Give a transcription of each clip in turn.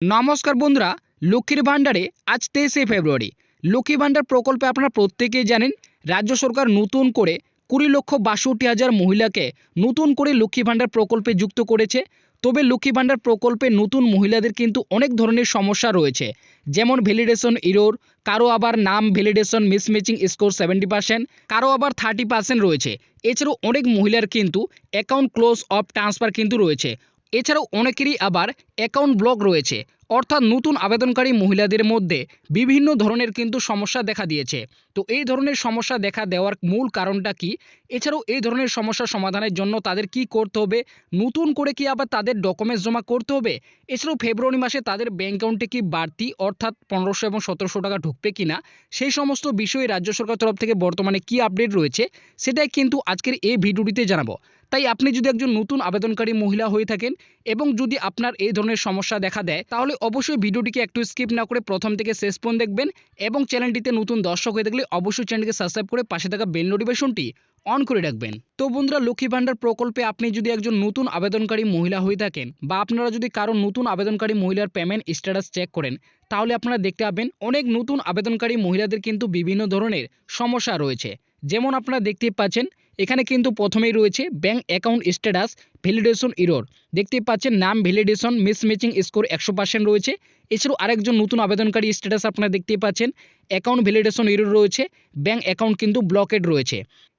নমস্কার বন্ধুরা, লক্ষ্মীর ভাণ্ডারে আজ 23শে ফেব্রুয়ারি। লক্ষ্মী ভাণ্ডার প্রকল্পে আপনারা প্রত্যেকেই জানেন রাজ্য সরকার নতুন করে 20,62,000 মহিলাকে নতুন করে লক্ষ্মী ভাণ্ডার প্রকল্পে যুক্ত করেছে। তবে লক্ষ্মী ভাণ্ডার প্রকল্পে নতুন মহিলাদের কিন্তু অনেক ধরনের সমস্যা রয়েছে, যেমন ভ্যালিডেশন ইরোর, কারো আবার নাম ভ্যালিডেশন মিসম্যাচিং স্কোর 70%, কারো আবার 30% রয়েছে। এছাড়াও অনেক মহিলার কিন্তু অ্যাকাউন্ট ক্লোজ অফ ট্রান্সফার কিন্তু রয়েছে। এছাড়াও অনেকেরই আবার অ্যাকাউন্ট ব্লক রয়েছে। অর্থাৎ নতুন আবেদনকারী মহিলাদের মধ্যে বিভিন্ন ধরনের কিন্তু সমস্যা দেখা দিয়েছে। তো এই ধরনের সমস্যা দেখা দেওয়ার মূল কারণটা কি? এছাড়াও এই ধরনের সমস্যা সমাধানের জন্য তাদের কি করতে হবে? নতুন করে কি আবার তাদের ডকুমেন্টস জমা করতে হবে? এছাড়াও ফেব্রুয়ারি মাসে তাদের ব্যাঙ্ক অ্যাকাউন্টে কি বাড়তি অর্থাৎ 1500 এবং 1700 টাকা ঢুকবে কিনা, সেই সমস্ত বিষয়ে রাজ্য সরকার তরফ থেকে বর্তমানে কি আপডেট রয়েছে সেটাই কিন্তু আজকের এই ভিডিওটিতে জানাবো। তাই আপনি যদি একজন নতুন আবেদনকারী মহিলা হয়ে থাকেন এবং যদি আপনার এই ধরনের সমস্যা দেখা দেয়, তাহলে অবশ্যই ভিডিওটিকে একটু স্কিপ না করে প্রথম থেকে শেষ পর্যন্ত দেখবেন এবং চ্যানেলটিতে নতুন দর্শক হয়ে থাকলে অবশ্যই চ্যানেলটিকে সাবস্ক্রাইব করে পাশে থাকা বেল নোটিফিকেশনটি অন করে রাখবেন। তো বন্ধুরা, লক্ষ্মী ভাণ্ডার প্রকল্পে আপনি যদি একজন নতুন আবেদনকারী মহিলা হয়ে থাকেন বা আপনারা যদি কারো নতুন আবেদনকারী মহিলার পেমেন্ট স্ট্যাটাস চেক করেন, তাহলে আপনারা দেখতে পাবেন অনেক নতুন আবেদনকারী মহিলাদের কিন্তু বিভিন্ন ধরনের সমস্যা রয়েছে। যেমন আপনারা দেখতে পাচ্ছেন এখানে কিন্তু প্রথমেই রয়েছে bank account status validation error. দেখতেই পাচ্ছেন নাম ভ্যালিডেশন মিসম্যাচিং স্কোর 100% রয়েছে। এছাড়াও আরেকজন নতুন আবেদনকারী স্ট্যাটাস আপনারা দেখতেই পাচ্ছেন অ্যাকাউন্ট ভ্যালিডেশন ইরোর রয়েছে, ব্যাঙ্ক অ্যাকাউন্ট কিন্তু ব্লকেড রয়েছে।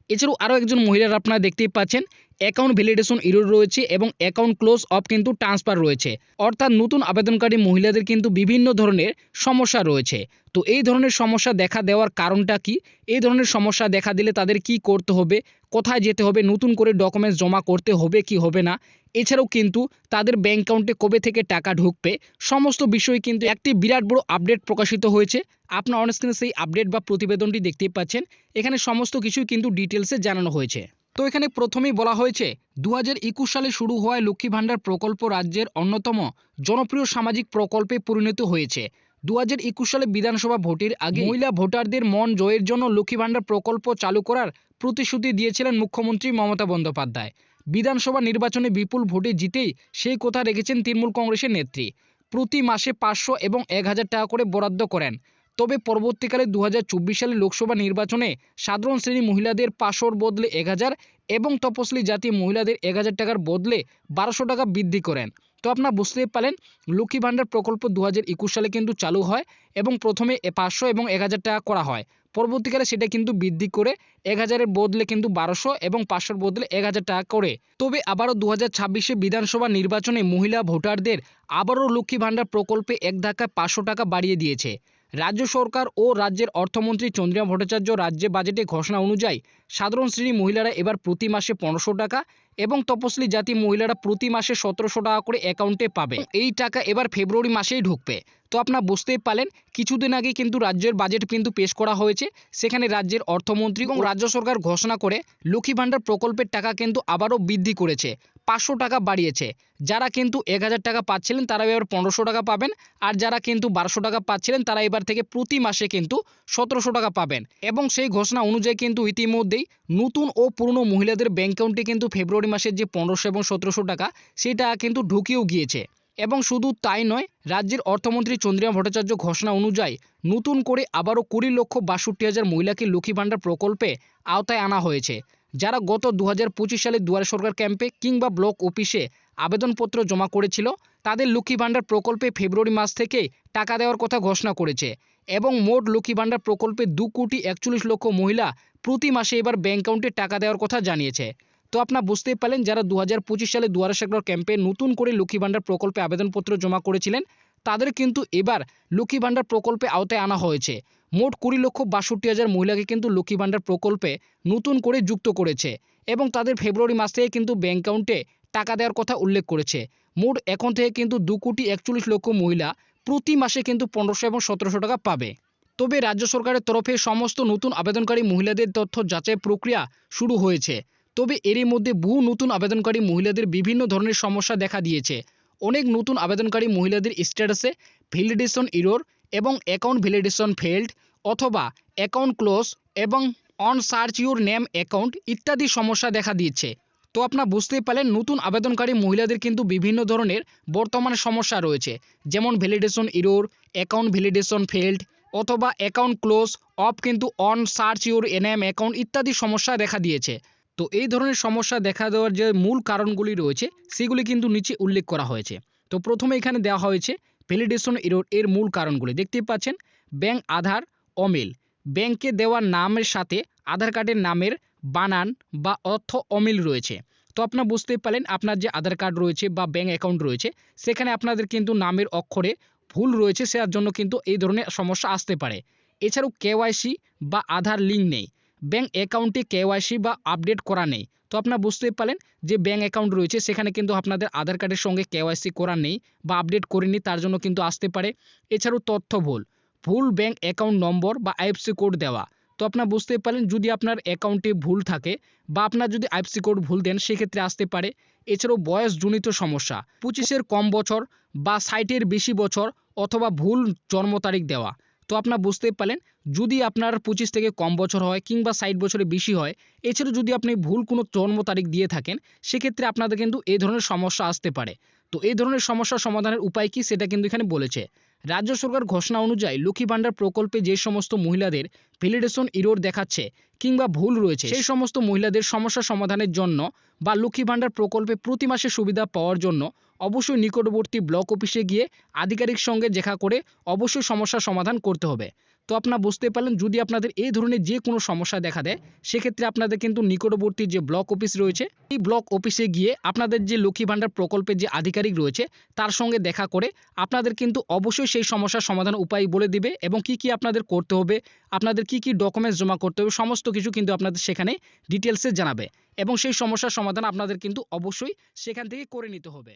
এছাড়াও আরও একজন মহিলার আপনারা দেখতেই পাচ্ছেন অ্যাকাউন্ট ভ্যালিডেশন ইরোর রয়েছে এবং অ্যাকাউন্ট ক্লোজ অফ কিন্তু ট্রান্সফার রয়েছে। অর্থাৎ নতুন আবেদনকারী মহিলাদের কিন্তু বিভিন্ন ধরনের সমস্যা রয়েছে। তো এই ধরনের সমস্যা দেখা দেওয়ার কারণটা কি? এই ধরনের সমস্যা দেখা দিলে তাদের কি করতে হবে, কোথায় যেতে হবে, নতুন করে ডকুমেন্টস জমা করতে হবে কি হবে না, এছাড়াও কিন্তু তাদের ব্যাঙ্ক অ্যাকাউন্টে কবে থেকে টাকা ঢুকবে, সমস্ত বিষয় কিন্তু একটি বিরাট বড় আপডেট প্রকাশিত হয়েছে। আপনার অনস্ক্রিনে সেই আপডেট বা প্রতিবেদনটি দেখতেই পাচ্ছেন। এখানে সমস্ত কিছুই কিন্তু ডিটেলসে জানানো হয়েছে। তো এখানে প্রথমেই বলা হয়েছে 2021 সালে শুরু হওয়া লক্ষ্মী ভাণ্ডার প্রকল্প রাজ্যের অন্যতম জনপ্রিয় সামাজিক প্রকল্পে পরিণত হয়েছে। 2021 সালে বিধানসভা ভোটের আগে মহিলা ভোটারদের মন জয়ের জন্য লক্ষ্মী ভাণ্ডার প্রকল্প চালু করার প্রতিশ্রুতি দিয়েছিলেন মুখ্যমন্ত্রী মমতা বন্দ্যোপাধ্যায়। বিধানসভা নির্বাচনে বিপুল ভোটে জিতেই সেই কথা রেখেছেন তৃণমূল কংগ্রেসের নেত্রী। প্রতি মাসে 500 এবং 1000 টাকা করে বরাদ্দ করেন। তবে পরবর্তীকালে 2024 সালে লোকসভা নির্বাচনে সাধারণ শ্রেণী মহিলাদের 500-র বদলে 1000 এবং তপশিলি জাতি মহিলাদের 1000 টাকার বদলে 1200 টাকা বৃদ্ধি করেন। তো আপনারা বুঝতেই পারলেন লক্ষ্মী ভাণ্ডার প্রকল্প 2021 সালে কিন্তু চালু হয় এবং প্রথমে 500 এবং 1000 টাকা করা হয়। পরবর্তীকালে সেটা কিন্তু বৃদ্ধি করে 1000-এর বদলে কিন্তু 1200 এবং 500-র বদলে 1000 টাকা করে। তবে আবারও 2026-এ বিধানসভা নির্বাচনে মহিলা ভোটারদের আবারও লক্ষ্মী ভাণ্ডার প্রকল্পে এক ধাক্কায় 500 টাকা বাড়িয়ে দিয়েছে রাজ্য সরকার ও রাজ্যের অর্থমন্ত্রী চন্দ্রিমা ভট্টাচার্য। রাজ্যে বাজেটে ঘোষণা অনুযায়ী সাধারণ শ্রেণী মহিলারা এবার প্রতি মাসে 1500 টাকা এবং তপশিলি জাতি মহিলারা প্রতি মাসে 1700 টাকা করে অ্যাকাউন্টে পাবে। এই টাকা এবার ফেব্রুয়ারি মাসেই ঢুকবে। তো আপনারা বুঝতেই পারলেন কিছুদিন আগে কিন্তু রাজ্যের বাজেট কিন্তু পেশ করা হয়েছে। সেখানে রাজ্যের অর্থমন্ত্রী এবং রাজ্য সরকার ঘোষণা করে লক্ষ্মী ভাণ্ডার প্রকল্পের টাকা কিন্তু আবারও বৃদ্ধি করেছে, 500 টাকা বাড়িয়েছে। যারা কিন্তু 1000 টাকা পাচ্ছিলেন তারা এবার 1500 টাকা পাবেন, আর যারা কিন্তু 1200 টাকা পাচ্ছিলেন তারা এবার থেকে প্রতি মাসে কিন্তু 1700 টাকা পাবেন। এবং সেই ঘোষণা অনুযায়ী কিন্তু ইতিমধ্যেই নতুন ও পুরনো মহিলাদের ব্যাঙ্ক অ্যাকাউন্টে কিন্তু ফেব্রুয়ারি মাসের যে 1500 এবং 1700 টাকা সেটা কিন্তু ঢুকেও গিয়েছে। এবং শুধু তাই নয়, রাজ্যের অর্থমন্ত্রী চন্দ্রিমা ভট্টাচার্য ঘোষণা অনুযায়ী নতুন করে আবারও 20,62,000 মহিলাকে লক্ষ্মী ভাণ্ডার প্রকল্পে আওতায় আনা হয়েছে। যারা গত 2025 সালে দুয়ারে সরকার ক্যাম্পে কিংবা ব্লক অফিসে আবেদনপত্র জমা করেছিল, তাদের লক্ষ্মী ভাণ্ডার প্রকল্পে ফেব্রুয়ারি মাস থেকেই টাকা দেওয়ার কথা ঘোষণা করেছে। এবং মোট লক্ষ্মী ভাণ্ডার প্রকল্পে 2,41,00,000 মহিলা প্রতি মাসে এবার ব্যাঙ্ক অ্যাকাউন্টে টাকা দেওয়ার কথা জানিয়েছে। তো আপনারা বুঝতেই পারলেন যারা 2025 সালে দুয়ারে সরকার ক্যাম্পে নতুন করে লক্ষ্মী ভাণ্ডার প্রকল্পে আবেদনপত্র জমা করেছিলেন, তাদের কিন্তু এবার লক্ষ্মী ভাণ্ডার প্রকল্পে আওতায় আনা হয়েছে। মোট 20,62,000 মহিলাকে কিন্তু লক্ষ্মী ভাণ্ডার প্রকল্পে নতুন করে যুক্ত করেছে এবং তাদের ফেব্রুয়ারি মাস থেকে কিন্তু ব্যাঙ্ক অ্যাকাউন্টে টাকা দেওয়ার কথা উল্লেখ করেছে। মোট এখন থেকে কিন্তু 2,41,00,000 মহিলা প্রতি মাসে কিন্তু 1500 এবং 1700 টাকা পাবে। তবে রাজ্য সরকারের তরফে সমস্ত নতুন আবেদনকারী মহিলাদের তথ্য যাচাই প্রক্রিয়া শুরু হয়েছে। তবে এরই মধ্যে বহু নতুন আবেদনকারী মহিলাদের বিভিন্ন ধরনের সমস্যা দেখা দিয়েছে। অনেক নতুন আবেদনকারী মহিলাদের স্ট্যাটাসে ভ্যালিডেশন ইরোর এবং অ্যাকাউন্ট ভ্যালিডেশন ফেল্ড অথবা অ্যাকাউন্ট ক্লোজ এবং on search your name account ইত্যাদি সমস্যা দেখা দিয়েছে। তো আপনারা বুঝতেই পারলেন নতুন আবেদনকারী মহিলাদের কিন্তু বিভিন্ন ধরনের বর্তমানে সমস্যা রয়েছে, যেমন validation error, account validation failed, অথবা অ্যাকাউন্ট ক্লোজ অফ কিন্তু on search your NM account ইত্যাদি সমস্যা দেখা দিয়েছে। তো এই ধরনের সমস্যা দেখা দেওয়ার যে মূল কারণগুলি রয়েছে সেগুলি কিন্তু নিচে উল্লেখ করা হয়েছে। তো প্রথমে এখানে দেওয়া হয়েছে ভ্যালিডেশন এরর এর মূল কারণগুলি। দেখতেই পাচ্ছেন ব্যাংক আধার অমিল, ব্যাংকে দেওয়া নামের সাথে আধার কার্ডের নামের বানান বা অর্থ অমিল রয়েছে। তো আপনারা বুঝতেই পারলেন আপনার যে আধার কার্ড রয়েছে বা ব্যাংক অ্যাকাউন্ট রয়েছে সেখানে আপনাদের কিন্তু নামের অক্ষরে ভুল রয়েছে, সেটার জন্য কিন্তু এই ধরনের সমস্যা আসতে পারে। এছাড়াও কেওয়াইসি বা আধার লিঙ্ক নেই, ব্যাংক অ্যাকাউন্টে কেওয়াইসি বা আপডেট করা নেই। তো আপনারা বুঝতেই পারলেন যে ব্যাংক অ্যাকাউন্ট রয়েছে সেখানে কিন্তু আপনাদের আধার কার্ডের সঙ্গে কেওয়াইসি করা নেই বা আপডেট করেনি, তার জন্য কিন্তু আসতে পারে। এছাড়াও তথ্য ভুল ব্যাংক অ্যাকাউন্ট নম্বর বা আইএফসি কোড দেওয়া। তো আপনারা বুঝতেই পারলেন যদি আপনার অ্যাকাউন্টে ভুল থাকে বা আপনার যদি আইএফসি কোড ভুল দেন সেক্ষেত্রে আসতে পারে। এছাড়াও বয়সজনিত সমস্যা, 25-এর কম বছর বা 60-এর বেশি বছর অথবা ভুল জন্ম তারিখ দেওয়া। তো আপনারা বুঝতেই পারলেন যদি আপনার 25 থেকে কম বছর হয় কিংবা 60 বছরের বেশি হয়, এছাড়াও যদি আপনি ভুল কোনো জন্ম তারিখ দিয়ে থাকেন সেক্ষেত্রে আপনাদের কিন্তু এই ধরনের সমস্যা আসতে পারে। তো এই ধরনের সমস্যা সমাধানের উপায় কি সেটা কিন্তু এখানে বলেছে। রাজ্য সরকার ঘোষণা অনুযায়ী লক্ষ্মী ভাণ্ডার প্রকল্পে যে সমস্ত মহিলাদের ভ্যালিডেশন এরর দেখাচ্ছে কিংবা ভুল রয়েছে সেই সমস্ত মহিলাদের সমস্যা সমাধানের জন্য বা লক্ষ্মী ভাণ্ডার প্রকল্পে প্রতি মাসে সুবিধা পাওয়ার জন্য অবশ্যই নিকটবর্তী ব্লক অফিসে গিয়ে আধিকারিক সঙ্গে দেখা করে অবশ্যই সমস্যার সমাধান করতে হবে। তো আপনারা বুঝতে পারলেন যদি আপনাদের এই ধরনের যে কোনো সমস্যা দেখা দেয় সেক্ষেত্রে আপনাদের কিন্তু নিকটবর্তী যে ব্লক অফিস রয়েছে এই ব্লক অফিসে গিয়ে আপনাদের যে লক্ষ্মী ভাণ্ডার প্রকল্পের যে আধিকারিক রয়েছে তার সঙ্গে দেখা করে আপনাদের কিন্তু অবশ্যই সেই সমস্যার সমাধান উপায় বলে দিবে এবং কি আপনাদের করতে হবে, আপনাদের কি ডকুমেন্টস জমা করতে হবে, সমস্ত কিছু কিন্তু আপনাদের সেখানে ডিটেলসে জানাবে এবং সেই সমস্যার সমাধান আপনাদের কিন্তু অবশ্যই সেখান থেকে করে নিতে হবে।